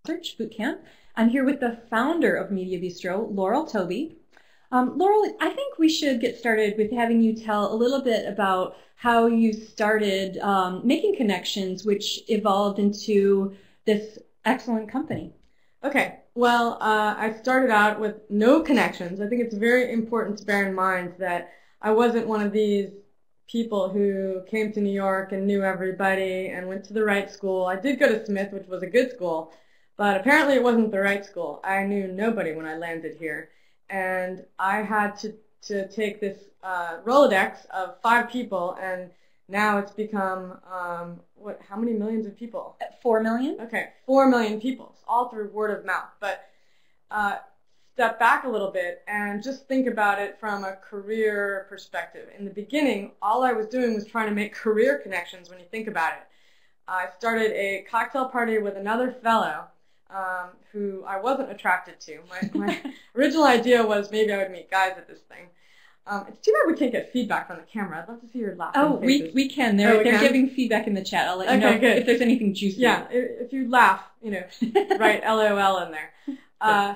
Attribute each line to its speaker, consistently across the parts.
Speaker 1: Search Bootcamp. I'm here with the founder of Mediabistro, Laurel Touby. Laurel, I think we should get started with having you tell a little bit about how you started making connections, which evolved into this excellent company.
Speaker 2: Okay, well, I started out with no connections. I think it's very important to bear in mind that I wasn't one of these people who came to New York and knew everybody and went to the right school. I did go to Smith, which was a good school, but apparently it wasn't the right school. I knew nobody when I landed here, and I had to take this Rolodex of 5 people, and now it's become, how many millions of people?
Speaker 1: 4 million?
Speaker 2: Okay, 4 million people, all through word of mouth. But step back a little bit and just think about it from a career perspective. In the beginning, all I was doing was trying to make career connections when you think about it. I started a cocktail party with another fellow who I wasn't attracted to. My original idea was maybe I would meet guys at this thing. It's too bad we can't get feedback from the camera. I'd love to see your laughing faces.
Speaker 1: we can. They're giving feedback in the chat. I'll let you know if there's anything juicy.
Speaker 2: Yeah, if you laugh, write LOL in there.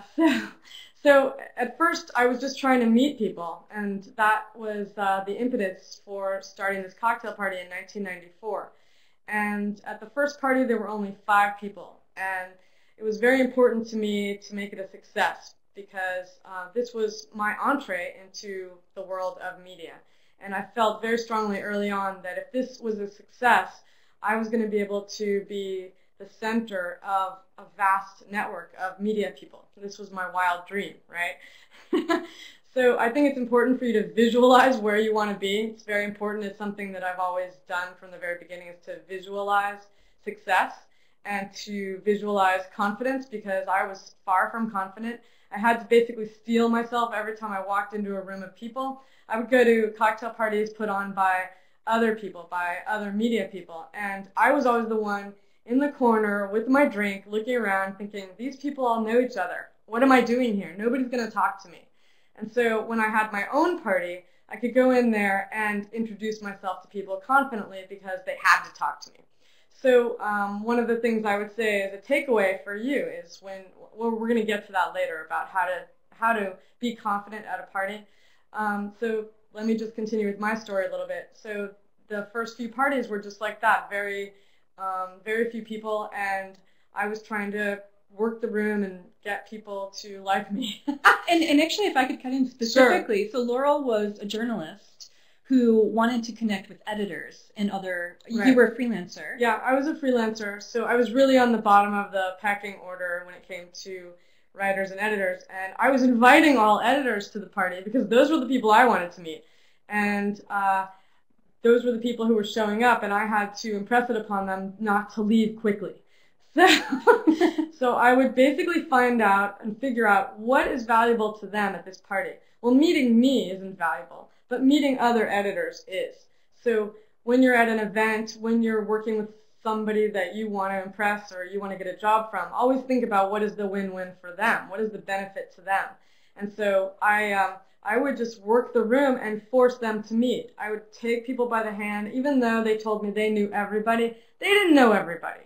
Speaker 2: So at first I was just trying to meet people, and that was the impetus for starting this cocktail party in 1994. And at the first party there were only 5 people, and it was very important to me to make it a success, because this was my entree into the world of media. And I felt very strongly early on that if this was a success, I was going to be able to be the center of a vast network of media people. This was my wild dream, right? So I think it's important for you to visualize where you want to be. It's very important. It's something that I've always done from the very beginning, is to visualize success and to visualize confidence, because I was far from confident. I had to basically steel myself every time I walked into a room of people. I would go to cocktail parties put on by other people, by other media people, and I was always the one in the corner with my drink, looking around, thinking, these people all know each other. What am I doing here? Nobody's going to talk to me. And so when I had my own party, I could go in there and introduce myself to people confidently because they had to talk to me. So one of the things I would say as a takeaway for you is we're going to get to that later about how to be confident at a party. So let me just continue with my story a little bit. So the first few parties were just like that, very few people, and I was trying to work the room and get people to like me.
Speaker 1: and actually, if I could cut in specifically, sure. So Laurel was a journalist who wanted to connect with editors and other. Right. You were a freelancer.
Speaker 2: Yeah, I was a freelancer, so I was really on the bottom of the pecking order when it came to writers and editors, and I was inviting all editors to the party because those were the people I wanted to meet, and those were the people who were showing up, and I had to impress it upon them not to leave quickly. So I would basically find out and figure out what is valuable to them at this party. Well, meeting me isn't valuable, but meeting other editors is. So when you're at an event, when you're working with somebody that you want to impress or you want to get a job from, always think about what is the win-win for them, what is the benefit to them. And so I would just work the room and force them to meet. I would take people by the hand, even though they told me they knew everybody. They didn't know everybody.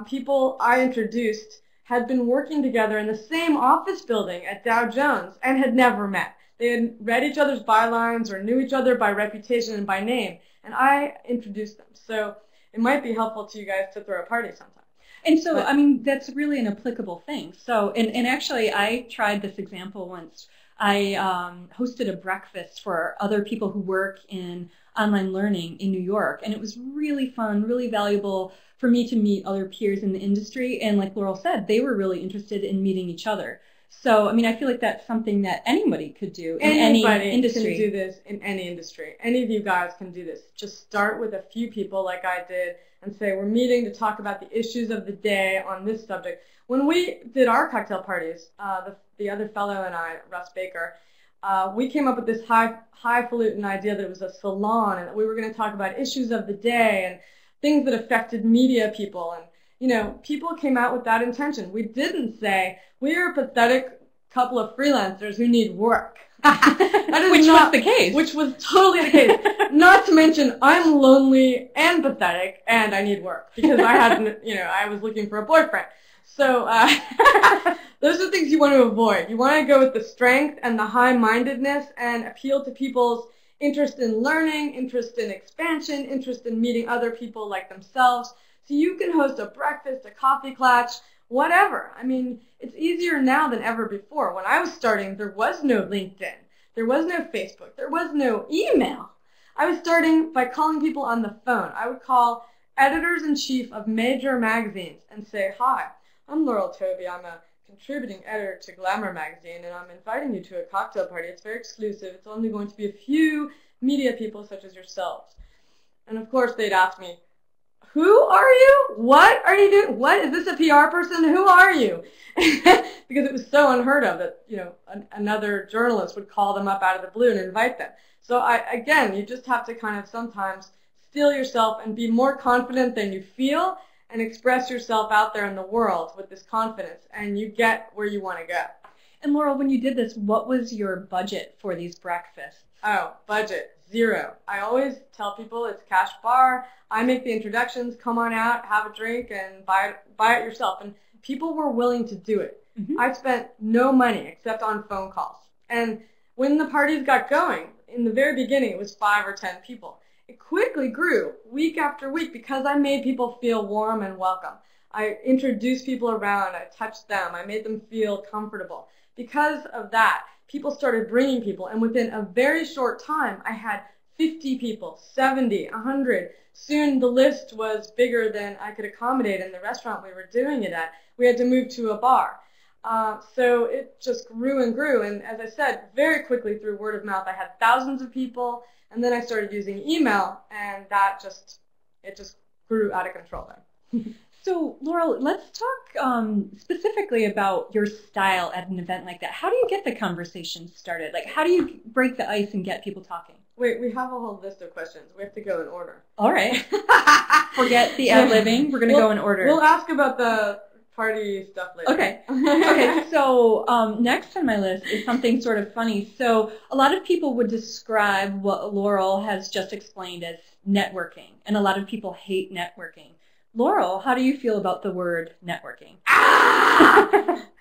Speaker 2: People I introduced had been working together in the same office building at Dow Jones and had never met. They had read each other's bylines or knew each other by reputation and by name, and I introduced them. So it might be helpful to you guys to throw a party sometime.
Speaker 1: And so, I mean, that's really an applicable thing. So, and actually, I tried this example once. I hosted a breakfast for other people who work in online learning in New York, and it was really fun, really valuable for me to meet other peers in the industry. And like Laurel said, they were really interested in meeting each other. So, I mean, I feel like that's something that anybody could do in any industry.
Speaker 2: Anybody can do this in any industry. Any of you guys can do this. Just start with a few people like I did and say, we're meeting to talk about the issues of the day on this subject. When we did our cocktail parties, the other fellow and I, Russ Baker, we came up with this highfalutin idea that it was a salon and that we were going to talk about issues of the day and things that affected media people. And, people came out with that intention. We didn't say, we're a pathetic couple of freelancers who need work. That is
Speaker 1: Which was the case.
Speaker 2: Which was totally the case. Not to mention, I'm lonely and pathetic, and I need work because I hadn't, I was looking for a boyfriend. So those are things you want to avoid. You want to go with the strength and the high-mindedness and appeal to people's interest in learning, interest in expansion, interest in meeting other people like themselves. So you can host a breakfast, a coffee klatch, whatever. I mean, it's easier now than ever before. When I was starting, there was no LinkedIn. There was no Facebook. There was no email. I was starting by calling people on the phone. I would call editors-in-chief of major magazines and say, "Hi, I'm Laurel Touby. I'm a contributing editor to Glamour magazine, and I'm inviting you to a cocktail party. It's very exclusive. It's only going to be a few media people such as yourselves." And of course, they'd ask me, "Who are you? What are you doing? What, is this a PR person? Who are you?" Because it was so unheard of that, another journalist would call them up out of the blue and invite them. So again, you just have to kind of sometimes steel yourself and be more confident than you feel and express yourself out there in the world with this confidence, and you get where you want to go.
Speaker 1: And Laurel, when you did this, what was your budget for these breakfasts?
Speaker 2: Oh, budget, zero. I always tell people it's cash bar. I make the introductions, come on out, have a drink, and buy it yourself. And people were willing to do it. Mm-hmm. I spent no money except on phone calls. And when the parties got going, in the very beginning, it was 5 or 10 people. It quickly grew week after week because I made people feel warm and welcome. I introduced people around. I touched them. I made them feel comfortable. Because of that, people started bringing people, and within a very short time, I had 50 people, 70, 100. Soon the list was bigger than I could accommodate in the restaurant we were doing it at. We had to move to a bar. So it just grew and grew, and as I said, very quickly through word of mouth, I had thousands of people, and then I started using email, and it just grew out of control then.
Speaker 1: So, Laurel, let's talk specifically about your style at an event like that. How do you get the conversation started? Like, how do you break the ice and get people talking?
Speaker 2: Wait, we have a whole list of questions. We have to go in order.
Speaker 1: All right. Forget the ad-libbing. We're going to go in order.
Speaker 2: We'll ask about the party stuff later.
Speaker 1: Okay. Okay, so next on my list is something sort of funny. So a lot of people would describe what Laurel has just explained as networking, and a lot of people hate networking. Laurel, how do you feel about the word networking?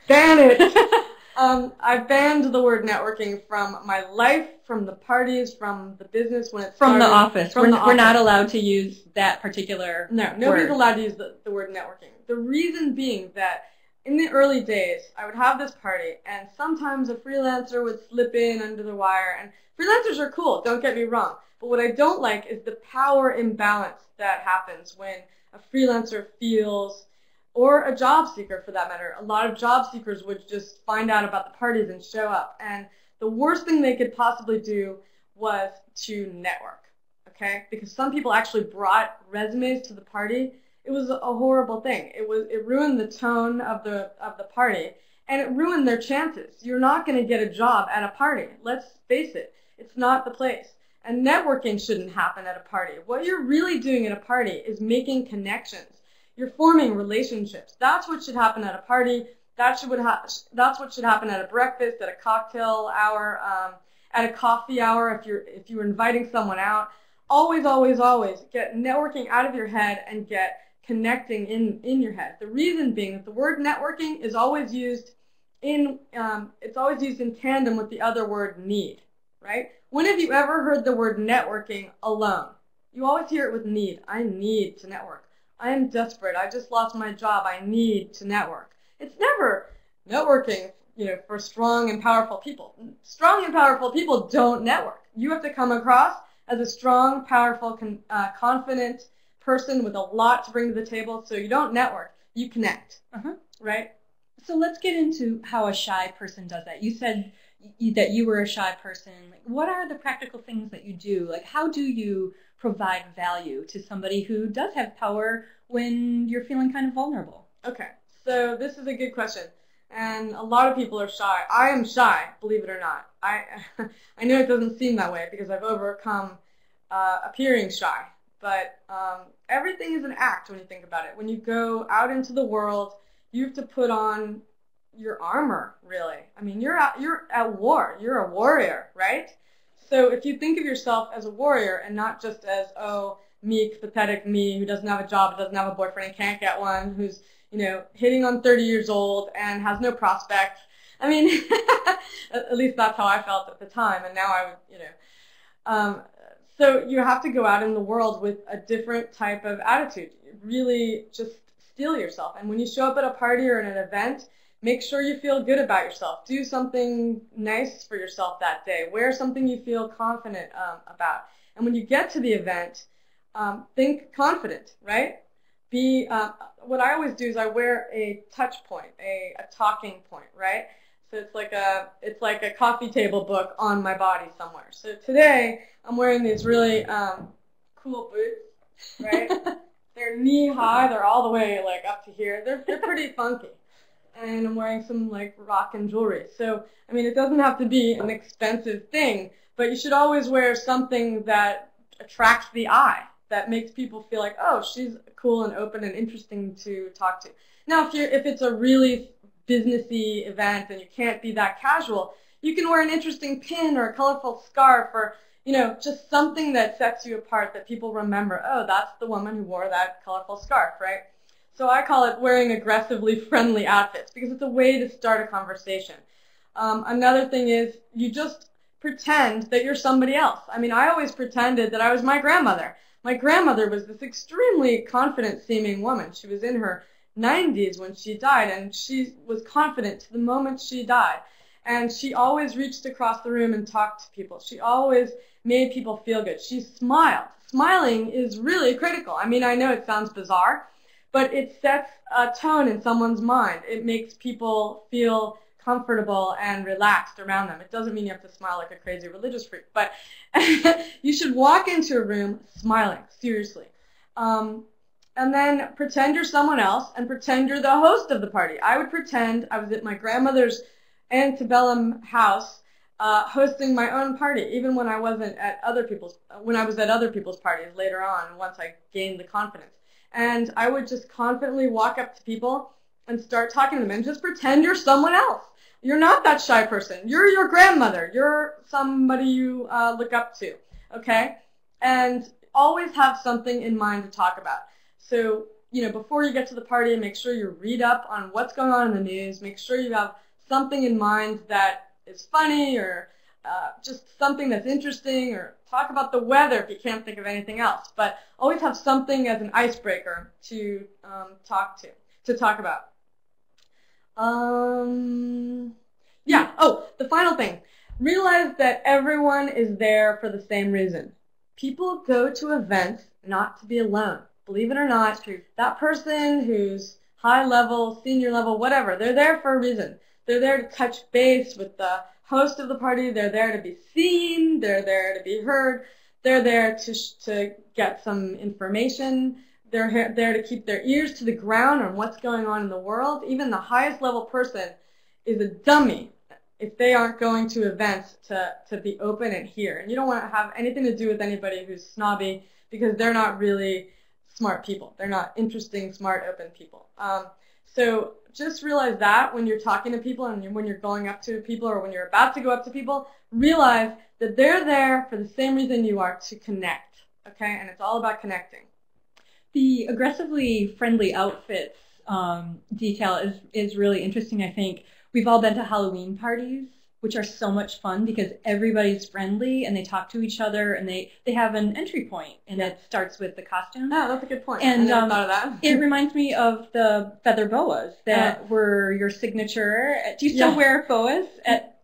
Speaker 2: Ban it! I banned the word networking from my life, from the parties, from the business when it started.
Speaker 1: From the office. We're not allowed to use that particular
Speaker 2: No, nobody's allowed to use the word networking. The reason being that in the early days, I would have this party, and sometimes a freelancer would slip in under the wire, and freelancers are cool, don't get me wrong, but what I don't like is the power imbalance that happens when a freelancer feels, or a job seeker for that matter. A lot of job seekers would just find out about the parties and show up, and the worst thing they could possibly do was to network, okay? Because some people actually brought resumes to the party. It was a horrible thing. It ruined the tone of the party, and it ruined their chances. You're not going to get a job at a party. Let's face it. It's not the place. And networking shouldn't happen at a party. What you're really doing at a party is making connections. You're forming relationships. That's what should happen at a party. That's what should happen at a breakfast, at a cocktail hour, at a coffee hour. If you're inviting someone out, always, always, always get networking out of your head and get connecting in your head. The reason being that the word networking is always used in tandem with the other word need, right? When have you ever heard the word networking alone? You always hear it with need. I need to network. I am desperate. I just lost my job. I need to network. It's never networking, for strong and powerful people. Strong and powerful people don't network. You have to come across as a strong, powerful, confident person with a lot to bring to the table. So you don't network. You connect. Right?
Speaker 1: So let's get into how a shy person does that. You said that you were a shy person. Like, what are the practical things that you do? Like, how do you provide value to somebody who does have power when you're feeling kind of vulnerable?
Speaker 2: Okay, so this is a good question, and a lot of people are shy. I am shy, believe it or not. I know it doesn't seem that way because I've overcome appearing shy, but everything is an act when you think about it. When you go out into the world, you have to put on your armor, really. I mean, you're at war. You're a warrior, right? So if you think of yourself as a warrior and not just as, oh, meek, pathetic me who doesn't have a job, doesn't have a boyfriend, and can't get one, who's, hitting on 30 years old and has no prospects. I mean, at least that's how I felt at the time, and now I would, so you have to go out in the world with a different type of attitude. Really just steel yourself. And when you show up at a party or at an event, make sure you feel good about yourself. Do something nice for yourself that day. Wear something you feel confident about. And when you get to the event, think confident, right? What I always do is I wear a touch point, a talking point, right? So it's like a coffee table book on my body somewhere. So today I'm wearing these really cool boots, right? They're knee high. They're all the way like up to here. They're pretty funky. And I'm wearing some like rockin' jewelry. So, I mean, it doesn't have to be an expensive thing, but you should always wear something that attracts the eye, that makes people feel like, oh, she's cool and open and interesting to talk to. Now, if it's a really businessy event and you can't be that casual, you can wear an interesting pin or a colorful scarf or, just something that sets you apart that people remember, oh, that's the woman who wore that colorful scarf, right? So I call it wearing aggressively friendly outfits because it's a way to start a conversation. Another thing is you just pretend that you're somebody else. I mean, I always pretended that I was my grandmother. My grandmother was this extremely confident-seeming woman. She was in her 90s when she died, and she was confident to the moment she died. And she always reached across the room and talked to people. She always made people feel good. She smiled. Smiling is really critical. I mean, I know it sounds bizarre, but it sets a tone in someone's mind. It makes people feel comfortable and relaxed around them. It doesn't mean you have to smile like a crazy religious freak, but you should walk into a room smiling, seriously. And then pretend you're someone else and pretend you're the host of the party. I would pretend I was at my grandmother's antebellum house hosting my own party, even when I wasn't at other people's, when I was at other people's parties later on once I gained the confidence. And I would just confidently walk up to people and start talking to them and just pretend you're someone else. You're not that shy person. You're your grandmother. You're somebody you look up to, okay? And always have something in mind to talk about. So, before you get to the party, make sure you read up on what's going on in the news. Make sure you have something in mind that is funny or just something that's interesting, or talk about the weather if you can't think of anything else. But always have something as an icebreaker to talk about. Yeah. Oh, the final thing. Realize that everyone is there for the same reason. People go to events not to be alone. Believe it or not, that person who's high level, senior level, whatever, they're there for a reason. They're there to touch base with the host of the party. They're there to be seen. They're there to be heard. They're there to get some information. They're there to keep their ears to the ground on what's going on in the world. Even the highest level person is a dummy if they aren't going to events to be open and hear. And you don't want to have anything to do with anybody who's snobby, because they're not really smart people. They're not interesting, smart, open people. So just realize that when you're talking to people and when you're going up to people or when you're about to go up to people, realize that they're there for the same reason you are, to connect, okay? And it's all about connecting.
Speaker 1: The aggressively friendly outfits detail is really interesting, I think. We've all been to Halloween parties, which are so much fun because everybody's friendly and they talk to each other and they have an entry point, and it starts with the costume.
Speaker 2: Oh, that's a good point.
Speaker 1: And
Speaker 2: I never thought of that.
Speaker 1: It reminds me of the feather boas that were your signature. Do you still wear boas at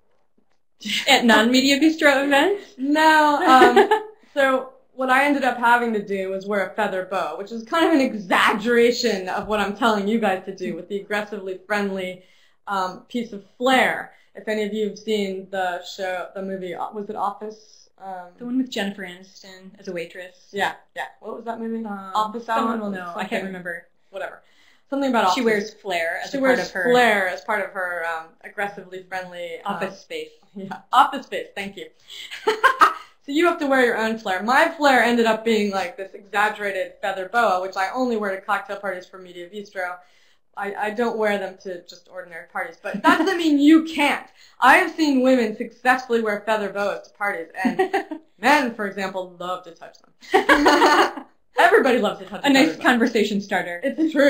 Speaker 1: non-Mediabistro events?
Speaker 2: No. So what I ended up having to do was wear a feather boa, which is kind of an exaggeration of what I'm telling you guys to do with the aggressively friendly piece of flair. If any of you have seen the movie, was it Office?
Speaker 1: The one with Jennifer Aniston as a waitress.
Speaker 2: Yeah. What was that movie? Office Hours?
Speaker 1: Someone will know. I can't remember.
Speaker 2: Whatever. Something about office.
Speaker 1: She wears flair as part of her aggressively friendly
Speaker 2: office
Speaker 1: space.
Speaker 2: Yeah, office space. Thank you. So you have to wear your own flair. My flair ended up being like this exaggerated feather boa, which I only wear to cocktail parties for Mediabistro. I don't wear them to just ordinary parties, but that doesn't mean you can't. I have seen women successfully wear feather boas to parties, and men, for example, love to touch them. Everybody loves to touch
Speaker 1: a nice conversation starter.
Speaker 2: It's true.